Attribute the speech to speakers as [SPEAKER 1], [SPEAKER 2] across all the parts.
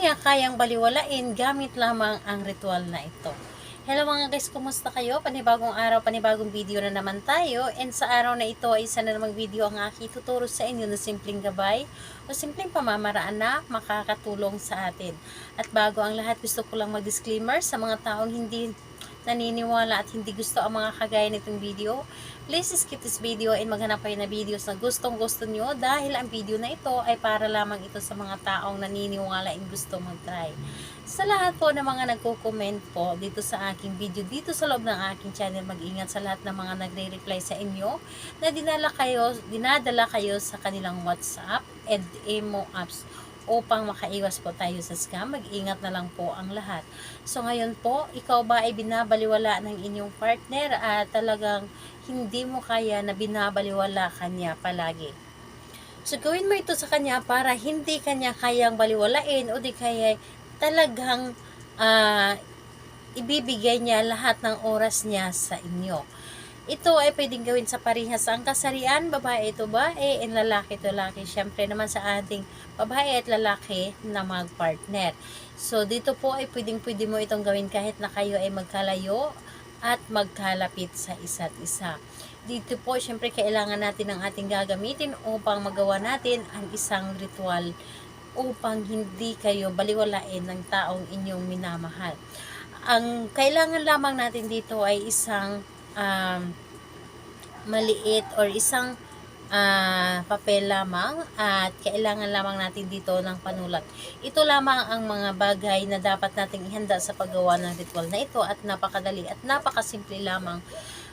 [SPEAKER 1] niya kayang baliwalain gamit lamang ang ritual na ito. Hello mga guys, kumusta kayo? Panibagong araw, panibagong video na naman tayo. And sa araw na ito ay isa na namang video ang aking tuturo sa inyo na simpleng gabay o simpleng pamamaraan na makakatulong sa atin. At bago ang lahat, gusto ko lang mag-disclaimer sa mga taong hindi naniniwala at hindi gusto ang mga kagaya nitong video. Please skip this video and maghanap kayo na videos na gustong gusto nyo dahil ang video na ito ay para lamang ito sa mga taong naniniwala and gusto mag-try. Sa lahat po ng mga nagko-comment po dito sa aking video, dito sa loob ng aking channel, mag-ingat sa lahat ng mga nagre-reply sa inyo na dinadala kayo sa kanilang WhatsApp and emo apps upang makaiwas po tayo sa scam. Mag-ingat na lang po ang lahat. So ngayon po, ikaw ba ay binabaliwala ng inyong partner at talagang hindi mo kaya na binabaliwala kanya palagi? So gawin mo ito sa kanya para hindi kanya kayang baliwalain o di kaya talagang ibibigay niya lahat ng oras niya sa inyo. Ito ay pwedeng gawin sa parehas ang kasarian, babae ito babae, and lalaki ito lalaki. Siyempre naman sa ating babae at lalaki na mag-partner. So dito po ay pwedeng-pwede mo itong gawin kahit na kayo ay magkalayo at magkalapit sa isa't isa. Dito po, siyempre kailangan natin ang ating gagamitin upang magawa natin ang isang ritual upang hindi kayo baliwalain ng taong inyong minamahal. Ang kailangan lamang natin dito ay isang maliit or isang papel lamang at kailangan lamang natin dito ng panulat. Ito lamang ang mga bagay na dapat nating ihanda sa paggawa ng ritual na ito at napakadali at napakasimple lamang.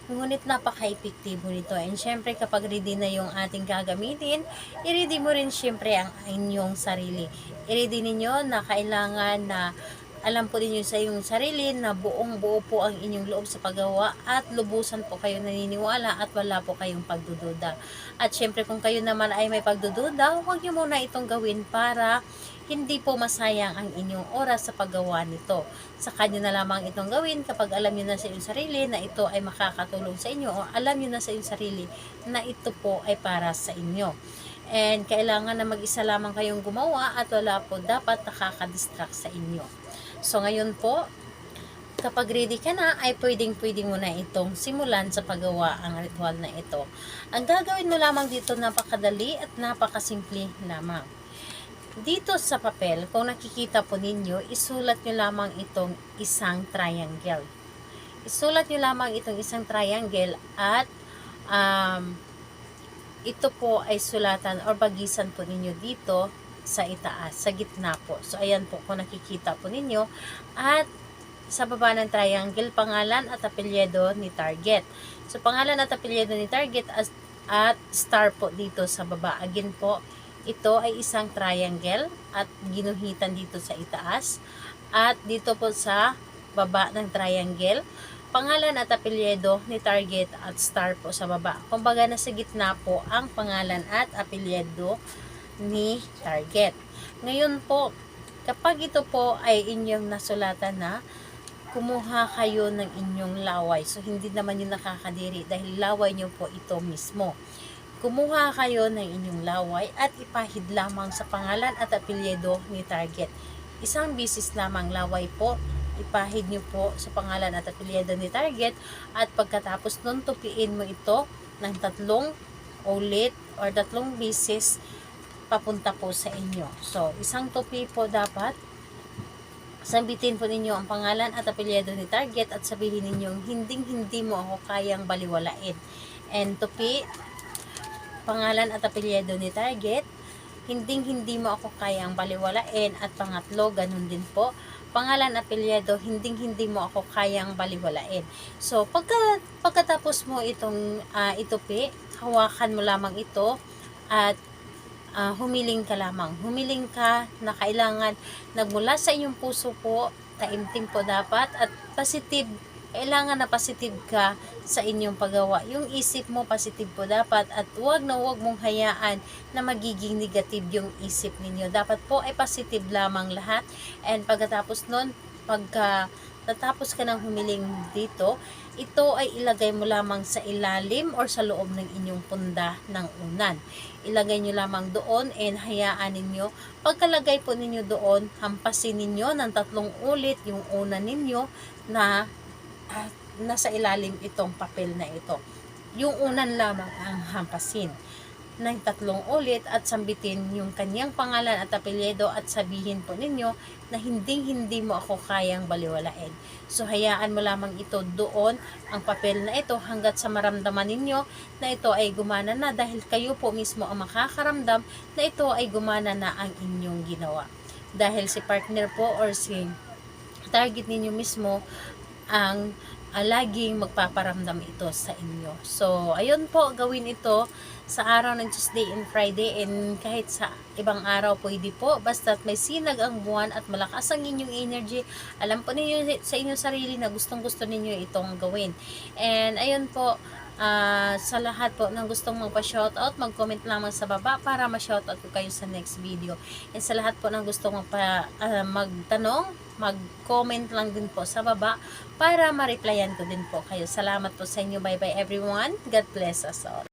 [SPEAKER 1] Ngunit napaka-epektibo nito. And syempre kapag ready na yung ating gagamitin, i-ready mo rin syempre ang inyong sarili. I-ready ninyo na kailangan na alam po ninyo sa inyong sarili na buong buo po ang inyong loob sa paggawa at lubusan po kayo naniniwala at wala po kayong pagdududa. At syempre kung kayo naman ay may pagdududa, huwag nyo muna itong gawin para hindi po masayang ang inyong oras sa paggawa nito. Sa kanya na lamang itong gawin kapag alam nyo na sa inyong sarili na ito ay makakatulong sa inyo o alam nyo na sa inyong sarili na ito po ay para sa inyo. And kailangan na mag-isa lamang kayong gumawa at wala po dapat nakaka-distract sa inyo. So ngayon po, kapag ready ka na, ay pwedeng-pwede mo na itong simulan sa paggawa ang ritual na ito. Ang gagawin mo lamang dito napakadali at napakasimple lamang. Dito sa papel, kung nakikita po ninyo, isulat nyo lamang itong isang triangle. Isulat nyo lamang itong isang triangle at ito po ay sulatan or bagisan po ninyo dito sa itaas, sa gitna po. So ayan po kung nakikita po ninyo at sa baba ng triangle, pangalan at apelyido ni target. So pangalan at apelyido ni target at star po dito sa baba. Again po, ito ay isang triangle at ginuhitan dito sa itaas at dito po sa baba ng triangle, pangalan at apelyido ni target at star po sa baba. Kumbaga nasa gitna po ang pangalan at apelyido ni target. Ngayon po, kapag ito po ay inyong nasulatan na, kumuha kayo ng inyong laway. So hindi naman yung nakakadiri dahil laway nyo po ito mismo. Kumuha kayo ng inyong laway at ipahid lamang sa pangalan at apelyido ni target. Isang bisis lamang laway po, ipahid nyo po sa pangalan at apelyido ni target at pagkatapos nun, tupiin mo ito ng 3 ulit or 3 bisis papunta po sa inyo. So, isang tupi po dapat, sambitin po ninyo ang pangalan at apelyido ni target at sabihin ninyo, hindi mo ako kayang baliwalain. And tupi, pangalan at apelyido ni target, hindi mo ako kayang baliwalain. At pangatlo, ganun din po, pangalan at apelyido, hindi mo ako kayang baliwalain. So, pagkatapos mo itong itupi, hawakan mo lamang ito at humiling ka lamang. Humiling ka na kailangan nagmula sa inyong puso po, taimtim po dapat at positive. Kailangan na positive ka sa inyong paggawa. Yung isip mo positive po dapat at huwag mong hayaan na magiging negative yung isip ninyo. Dapat po ay positive lamang lahat. And pagkatapos nun, pagka tatapos ka ng humiling dito, ito ay ilagay mo lamang sa ilalim or sa loob ng inyong punda ng unan. Ilagay nyo lamang doon and hayaan ninyo. Pagkalagay po ninyo doon, hampasin ninyo ng 3 ulit yung unan ninyo na nasa ilalim itong papel na ito. Yung unan lamang ang hampasin ng 3 ulit at sambitin yung kanyang pangalan at apelyido at sabihin po ninyo na hindi mo ako kayang baliwalain. So hayaan mo lamang ito doon, ang papel na ito, hanggat sa maramdaman ninyo na ito ay gumana na, dahil kayo po mismo ang makakaramdam na ito ay gumana na ang inyong ginawa. Dahil si partner po or si target ninyo mismo ang laging magpaparamdam ito sa inyo. So, ayun po, gawin ito sa araw ng Tuesday and Friday, and kahit sa ibang araw pwede po, basta may sinag ang buwan at malakas ang inyong energy, alam po ninyo sa inyong sarili na gustong-gusto ninyo itong gawin. And ayun po, sa lahat po ng gustong magpa-shoutout, mag-comment lamang sa baba para ma-shoutout ko kayo sa next video. And sa lahat po ng gustong magtanong, mag-comment lang din po sa baba para ma-replyan ko din po kayo. Salamat po sa inyo. Bye bye everyone. God bless us all.